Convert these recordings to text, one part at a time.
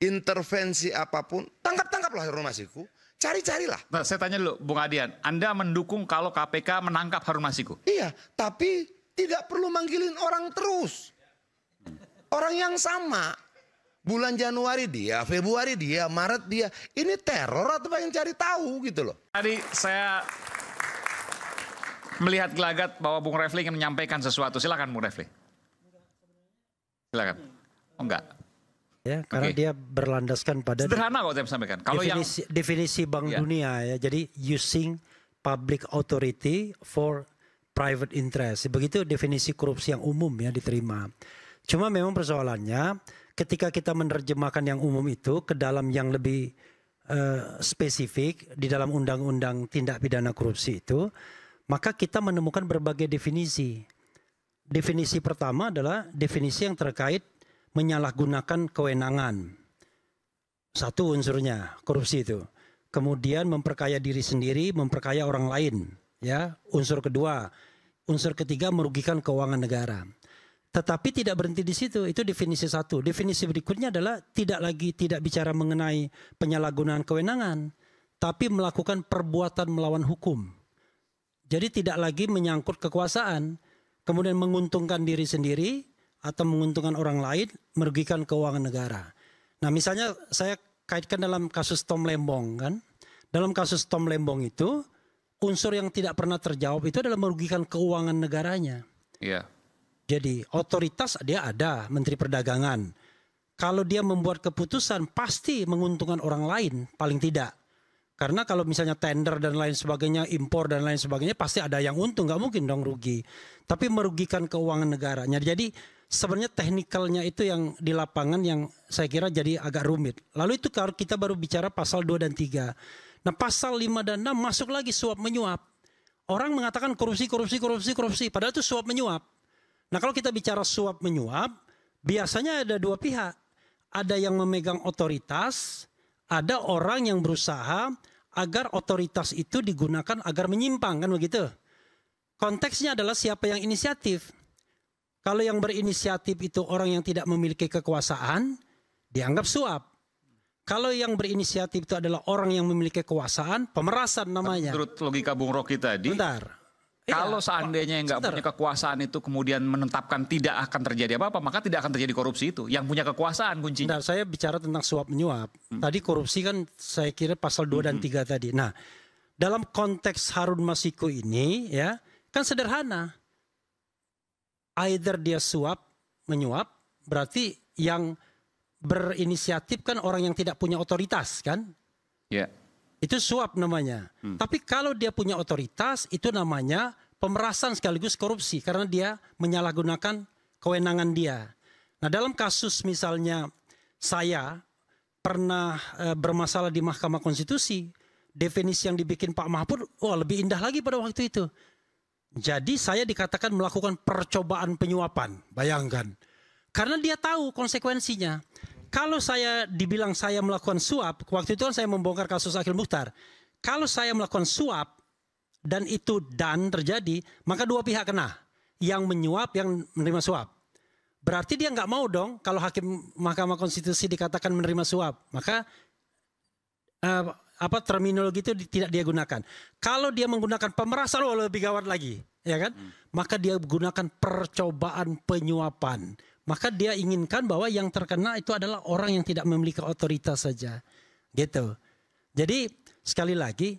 intervensi apapun, tangkap-tangkaplah Harun Masiku, cari-carilah. Nah, saya tanya dulu, Bung Adian, Anda mendukung kalau KPK menangkap Harun Masiku? Iya, tapi tidak perlu manggilin orang terus. Orang yang sama. Bulan Januari dia, Februari dia, Maret dia. Ini teror atau yang cari tahu gitu loh. Tadi saya melihat gelagat bahwa Bung Refli ingin menyampaikan sesuatu. Silakan Bung Refli. Silakan. Oh enggak. Ya, karena dia berlandaskan pada sederhana kok saya sampaikan. Kalau definisi Bank Dunia ya. Jadi using public authority for private interest. Begitu definisi korupsi yang umum ya diterima. Cuma memang persoalannya ketika kita menerjemahkan yang umum itu ke dalam yang lebih spesifik di dalam undang-undang tindak pidana korupsi itu, maka kita menemukan berbagai definisi. Definisi pertama adalah definisi yang terkait menyalahgunakan kewenangan. Satu unsurnya korupsi itu. Kemudian memperkaya diri sendiri, memperkaya orang lain. Ya, unsur kedua. Unsur ketiga merugikan keuangan negara. Tetapi tidak berhenti di situ, itu definisi satu. Definisi berikutnya adalah tidak bicara mengenai penyalahgunaan kewenangan, tapi melakukan perbuatan melawan hukum. Jadi tidak lagi menyangkut kekuasaan, kemudian menguntungkan diri sendiri atau menguntungkan orang lain, merugikan keuangan negara. Nah misalnya saya kaitkan dalam kasus Tom Lembong kan. Dalam kasus Tom Lembong itu, unsur yang tidak pernah terjawab itu adalah merugikan keuangan negaranya. Iya. Jadi otoritas dia ada, Menteri Perdagangan. Kalau dia membuat keputusan pasti menguntungkan orang lain, paling tidak. Karena kalau misalnya tender dan lain sebagainya, impor dan lain sebagainya, pasti ada yang untung, nggak mungkin dong rugi. Tapi merugikan keuangan negaranya. Jadi sebenarnya teknikalnya itu yang di lapangan yang saya kira jadi agak rumit. Lalu itu kalau kita baru bicara pasal 2 dan 3. Nah pasal 5 dan 6 masuk lagi suap menyuap. Orang mengatakan korupsi, padahal itu suap menyuap. Nah kalau kita bicara suap menyuap, biasanya ada dua pihak. Ada yang memegang otoritas, ada orang yang berusaha agar otoritas itu digunakan agar menyimpang, kan begitu. Konteksnya adalah siapa yang inisiatif. Kalau yang berinisiatif itu orang yang tidak memiliki kekuasaan, dianggap suap. Kalau yang berinisiatif itu adalah orang yang memiliki kekuasaan, pemerasan namanya. Menurut logika Bung Rocky tadi, kalau seandainya yang nggak punya kekuasaan itu kemudian menetapkan tidak akan terjadi apa-apa, maka tidak akan terjadi korupsi itu. Yang punya kekuasaan kuncinya. Bentar, saya bicara tentang suap menyuap. Tadi korupsi kan saya kira pasal 2 dan 3 tadi. Nah, dalam konteks Harun Masiku ini ya, kan sederhana. Either dia suap menyuap, berarti yang berinisiatif kan orang yang tidak punya otoritas kan? Iya. Itu suap namanya. Tapi kalau dia punya otoritas, itu namanya pemerasan sekaligus korupsi. Karena dia menyalahgunakan kewenangan dia. Nah dalam kasus misalnya saya pernah bermasalah di Mahkamah Konstitusi. Definisi yang dibikin Pak Mahfud, lebih indah lagi pada waktu itu. Jadi saya dikatakan melakukan percobaan penyuapan. Bayangkan. Karena dia tahu konsekuensinya. Kalau saya dibilang saya melakukan suap, waktu itu kan saya membongkar kasus Akhil Mukhtar. Kalau saya melakukan suap dan itu terjadi, maka dua pihak kena. Yang menyuap, yang menerima suap. Berarti dia nggak mau dong kalau hakim Mahkamah Konstitusi dikatakan menerima suap. Maka terminologi itu tidak dia gunakan. Kalau dia menggunakan pemerasan, lebih gawat lagi. Ya kan? Maka dia gunakan percobaan penyuapan. Maka dia inginkan bahwa yang terkena itu adalah orang yang tidak memiliki otoritas saja. Gitu. Jadi sekali lagi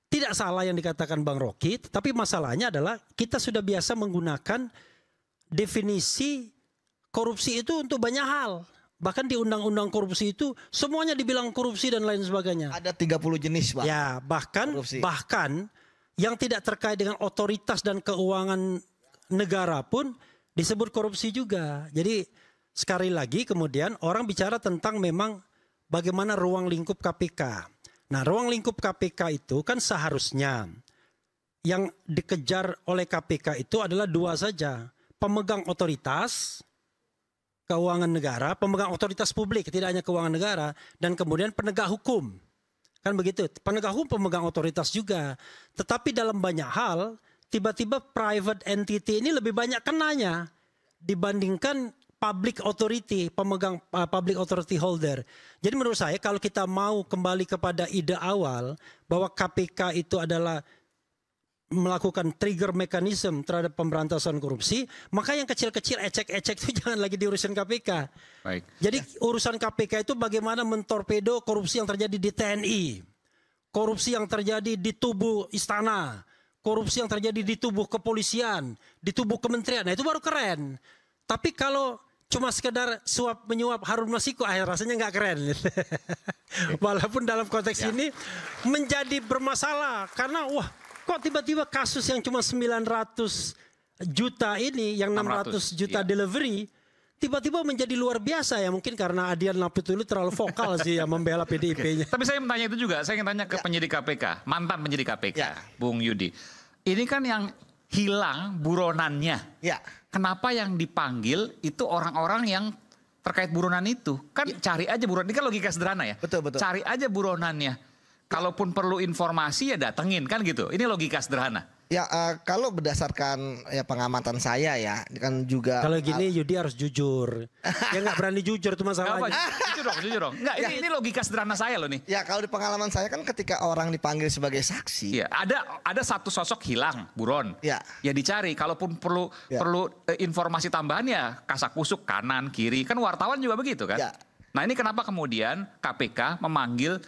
tidak salah yang dikatakan Bang Rocky, tapi masalahnya adalah kita sudah biasa menggunakan definisi korupsi itu untuk banyak hal. Bahkan di undang-undang korupsi itu semuanya dibilang korupsi dan lain sebagainya. Ada 30 jenis, Pak. Ya, bahkan yang tidak terkait dengan otoritas dan keuangan negara pun disebut korupsi juga. Jadi sekali lagi kemudian orang bicara tentang memang bagaimana ruang lingkup KPK. Nah ruang lingkup KPK itu kan seharusnya yang dikejar oleh KPK itu adalah dua saja. Pemegang otoritas keuangan negara, pemegang otoritas publik tidak hanya keuangan negara, dan kemudian penegak hukum. Kan begitu, penegak hukum pemegang otoritas juga. Tetapi dalam banyak hal tiba-tiba private entity ini lebih banyak kenanya dibandingkan public authority, pemegang public authority holder. Jadi menurut saya kalau kita mau kembali kepada ide awal bahwa KPK itu adalah melakukan trigger mechanism terhadap pemberantasan korupsi, maka yang kecil-kecil ecek-ecek itu jangan lagi diurusin KPK. Baik. Jadi urusan KPK itu bagaimana mentorpedo korupsi yang terjadi di TNI, korupsi yang terjadi di tubuh istana, korupsi yang terjadi di tubuh kepolisian, di tubuh kementerian. Nah itu baru keren. Tapi kalau cuma sekedar suap menyuap Harun Masiku, rasanya nggak keren. Walaupun dalam konteks ini menjadi bermasalah karena wah, kok tiba-tiba kasus yang cuma 900 juta ini, yang 600 juta delivery, tiba-tiba menjadi luar biasa ya. Mungkin karena Adian Napitulu terlalu vokal sih ya membela PDIP-nya. Tapi saya bertanya itu juga, saya ingin tanya ke penyidik KPK, mantan penyidik KPK, Bung Yudi. Ini kan yang hilang buronannya. Kenapa yang dipanggil itu orang-orang yang terkait buronan itu? Kan cari aja buronan, ini kan logika sederhana ya. Betul. Cari aja buronannya. Kalaupun perlu informasi ya datengin kan gitu. Ini logika sederhana. Ya kalau berdasarkan pengamatan saya ya kan juga. Kalau gini Yudi harus jujur. Ya nggak berani jujur itu masalahnya. Jujur dong. Enggak, ini logika sederhana saya loh nih. Ya kalau di pengalaman saya kan ketika orang dipanggil sebagai saksi. Ya, ada satu sosok hilang, buron. Ya dicari. Kalaupun perlu informasi tambahan ya kasakusuk kanan kiri. Kan wartawan juga begitu kan. Nah ini kenapa kemudian KPK memanggil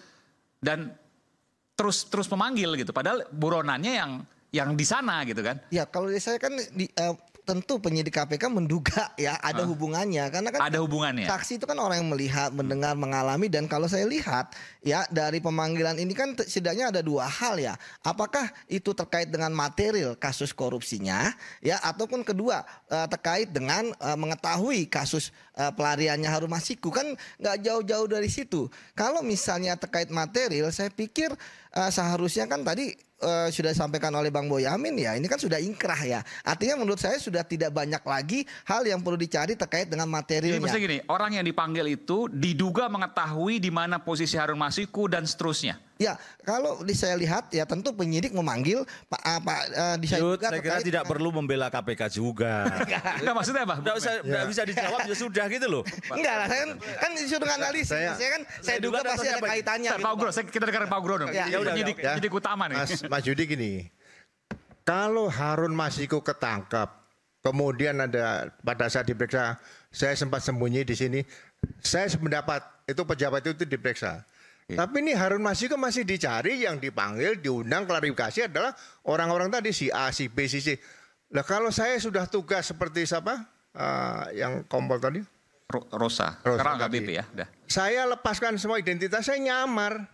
dan terus memanggil gitu, padahal buronannya yang di sana gitu kan? Ya kalau saya kan tentu penyidik KPK menduga ya ada hubungannya, karena kan ada hubungannya. Saksi itu kan orang yang melihat, mendengar, mengalami, dan kalau saya lihat ya dari pemanggilan ini kan setidaknya ada dua hal ya. Apakah itu terkait dengan material kasus korupsinya ya, ataupun kedua terkait dengan mengetahui kasus pelariannya Harun Masiku, kan nggak jauh-jauh dari situ. Kalau misalnya terkait material, saya pikir seharusnya kan tadi sudah disampaikan oleh Bang Boyamin ya, ini kan sudah inkrah ya. Artinya menurut saya sudah tidak banyak lagi hal yang perlu dicari terkait dengan materialnya. Jadi gini, orang yang dipanggil itu diduga mengetahui di mana posisi Harun Masiku dan seterusnya. Ya, kalau saya lihat ya tentu penyidik memanggil saya kira tidak perlu membela KPK juga. Enggak, maksudnya apa? Enggak bisa dijawab ya sudah gitu loh. Enggak lah, saya kan disuruh analisis. Saya duga pasti ada kaitannya. Pak Ugro, kita dengar Pak Ugro dong. Penyidik utama nih. Mas Yudi gini, kalau Harun Masiku ketangkap, kemudian ada pada saat diperiksa, saya sempat sembunyi di sini, saya sependapat itu pejabat itu diperiksa. Tapi ini Harun Masiku masih dicari, yang dipanggil, diundang, klarifikasi adalah orang-orang tadi, si A, si B, si C. Lah kalau saya sudah tugas seperti siapa yang kompol tadi? Rosa. Sekarang HBP ya. Udah. Saya lepaskan semua identitas, saya nyamar.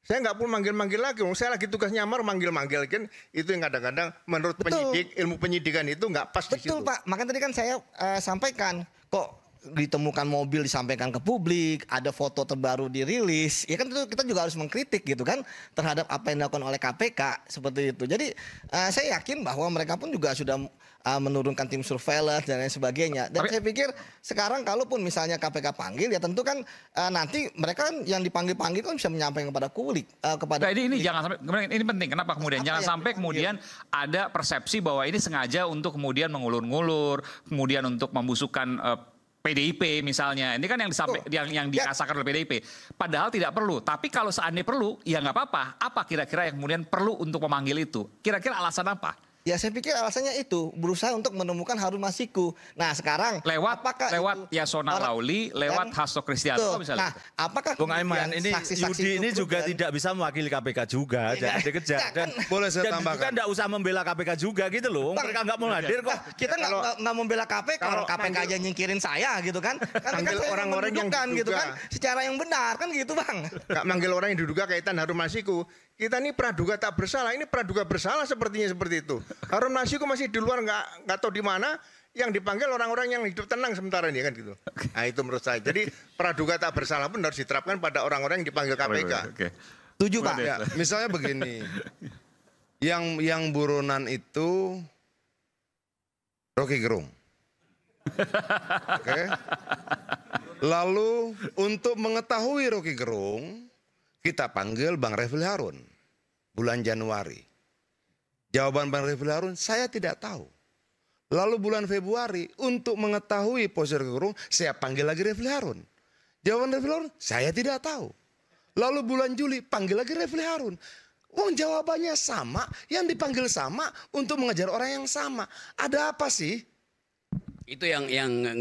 Saya nggak perlu manggil-manggil lagi. Saya lagi tugas nyamar, manggil-manggil kan itu yang kadang-kadang menurut penyidik, ilmu penyidikan itu nggak pas di situ. Betul Pak, makanya tadi kan saya sampaikan kok ditemukan mobil disampaikan ke publik, ada foto terbaru dirilis, ya kan itu kita juga harus mengkritik gitu kan terhadap apa yang dilakukan oleh KPK seperti itu. Jadi saya yakin bahwa mereka pun juga sudah menurunkan tim surveillance dan lain sebagainya. Dan saya pikir sekarang kalaupun misalnya KPK panggil ya tentu kan nanti mereka kan yang dipanggil-panggil kan bisa menyampaikan kepada publik. Nah, ini jangan sampai, ini penting. Kenapa kemudian? Jangan sampai kemudian ada persepsi bahwa ini sengaja untuk kemudian mengulur-ngulur, kemudian untuk membusukkan PDIP misalnya, ini kan yang dirasakan oleh PDIP. Padahal tidak perlu. Tapi kalau seandainya perlu, ya nggak apa-apa. Apa kira-kira yang kemudian perlu untuk memanggil itu? Kira-kira alasan apa? Ya saya pikir alasannya itu berusaha untuk menemukan Harun Masiku. Nah sekarang lewat Yasona Lauli, lewat Hasto Kristianto misalnya. Nah apakah Bung Aiman ini Yudi ini juga tidak bisa mewakili KPK juga, jangan dikejar. Dan boleh saya tambahkan. Kan tidak usah membela KPK juga gitu loh. Mereka nggak mau hadir kok. Kita nggak membela KPK, kalau KPK aja nyingkirin saya gitu kan. Kan orang-orang yang gitu kan secara yang benar kan gitu Bang. Manggil orang yang diduga kaitan Harun Masiku. Kita ini praduga tak bersalah, ini praduga bersalah sepertinya seperti itu. Harun Masiku masih di luar nggak tahu di mana, yang dipanggil orang-orang yang hidup tenang sementara ini kan gitu. Nah itu menurut saya. Jadi praduga tak bersalah pun harus diterapkan pada orang-orang yang dipanggil KPK. Setuju Pak. Ya, misalnya begini, yang buronan itu Rocky Gerung. Oke. Lalu untuk mengetahui Rocky Gerung, kita panggil Bang Refli Harun bulan Januari. Jawaban Bang Refli Harun, saya tidak tahu. Lalu bulan Februari untuk mengetahui posisi Rocky Gerung, saya panggil lagi Refli Harun. Jawaban Refli Harun, saya tidak tahu. Lalu bulan Juli panggil lagi Refli Harun. Jawabannya sama, yang dipanggil sama untuk mengejar orang yang sama. Ada apa sih? Itu yang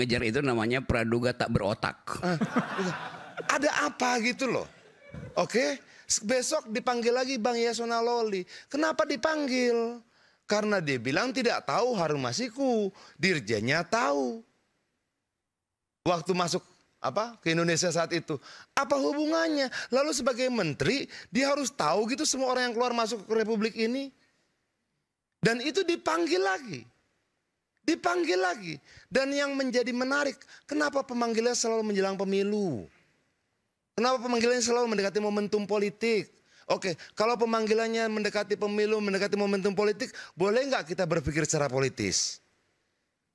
ngejar itu namanya praduga tak berotak. Ada apa gitu loh. Oke, besok dipanggil lagi Bang Yasona Lawli. Kenapa dipanggil? Karena dia bilang tidak tahu Harun Masiku, dirjennya tahu. Waktu masuk ke Indonesia saat itu, apa hubungannya? Lalu sebagai menteri dia harus tahu gitu semua orang yang keluar masuk ke Republik ini. Dan itu dipanggil lagi. Dipanggil lagi. Dan yang menjadi menarik, kenapa pemanggilannya selalu menjelang pemilu? Kenapa pemanggilannya selalu mendekati momentum politik? Oke, kalau pemanggilannya mendekati pemilu, mendekati momentum politik, boleh nggak kita berpikir secara politis?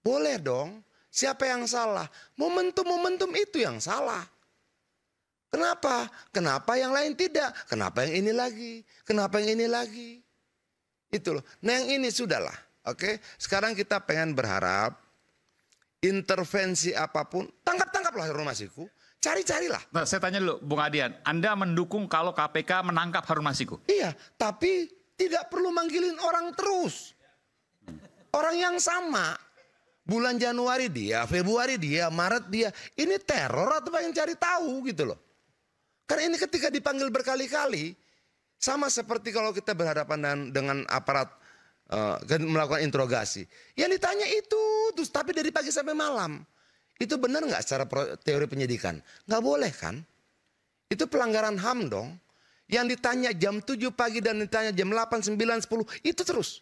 Boleh dong. Siapa yang salah? Momentum-momentum itu yang salah. Kenapa? Kenapa yang lain tidak? Kenapa yang ini lagi? Kenapa yang ini lagi? Itu loh. Nah yang ini sudahlah. Oke, sekarang kita pengen berharap intervensi apapun, tangkap-tangkaplah Harun Masiku. Cari-carilah. Nah, saya tanya dulu, Bung Adian, Anda mendukung kalau KPK menangkap Harun Masiku? Iya, tapi tidak perlu manggilin orang terus. Orang yang sama. Bulan Januari dia, Februari dia, Maret dia. Ini teror atau pengen cari tahu gitu loh. Karena ini ketika dipanggil berkali-kali, sama seperti kalau kita berhadapan dengan aparat melakukan interogasi. Yang ditanya itu, terus tapi dari pagi sampai malam. Itu benar nggak secara teori penyidikan? Nggak boleh kan? Itu pelanggaran HAM dong. Yang ditanya jam 7 pagi dan ditanya jam 8, 9, 10. Itu terus.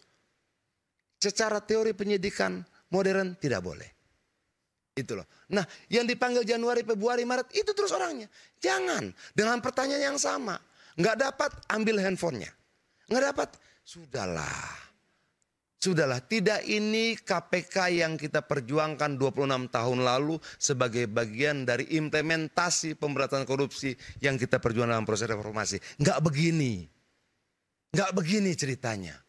Secara teori penyidikan modern tidak boleh. Itu loh. Nah yang dipanggil Januari, Februari, Maret itu terus orangnya. Jangan. Dengan pertanyaan yang sama. Nggak dapat ambil handphonenya. Nggak dapat. Sudahlah. Sudahlah, tidak ini KPK yang kita perjuangkan 26 tahun lalu sebagai bagian dari implementasi pemberantasan korupsi yang kita perjuangkan dalam proses reformasi. Nggak begini. Nggak begini ceritanya.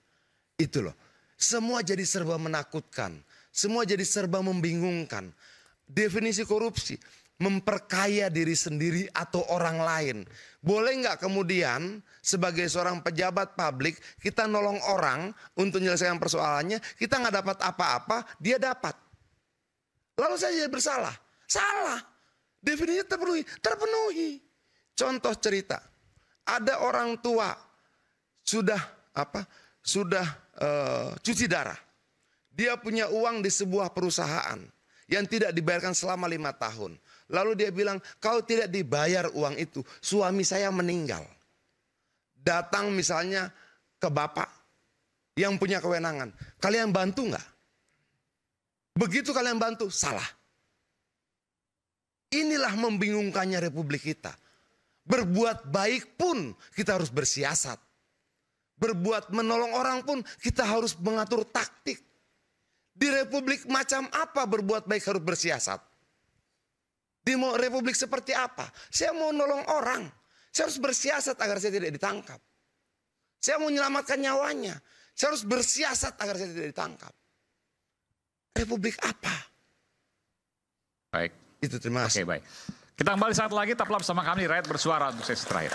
Itu loh. Semua jadi serba menakutkan. Semua jadi serba membingungkan. Definisi korupsi, memperkaya diri sendiri atau orang lain. Boleh nggak kemudian sebagai seorang pejabat publik kita nolong orang untuk menyelesaikan persoalannya, kita nggak dapat apa-apa, dia dapat. Lalu saya jadi bersalah. Salah. Definisinya terpenuhi. Terpenuhi. Contoh cerita. Ada orang tua sudah cuci darah. Dia punya uang di sebuah perusahaan yang tidak dibayarkan selama 5 tahun. Lalu dia bilang, kalau tidak dibayar uang itu, suami saya meninggal. Datang misalnya ke bapak yang punya kewenangan. Kalian bantu nggak? Begitu kalian bantu, salah. Inilah membingungkannya Republik kita. Berbuat baik pun kita harus bersiasat. Berbuat menolong orang pun kita harus mengatur taktik. Di Republik macam apa berbuat baik harus bersiasat? Di Republik seperti apa? Saya mau nolong orang. Saya harus bersiasat agar saya tidak ditangkap. Saya mau menyelamatkan nyawanya. Saya harus bersiasat agar saya tidak ditangkap. Republik apa? Baik. Itu terima kasih. Oke, baik. Kita kembali saat lagi, tetaplah bersama kami di Rakyat Bersuara untuk sesi terakhir.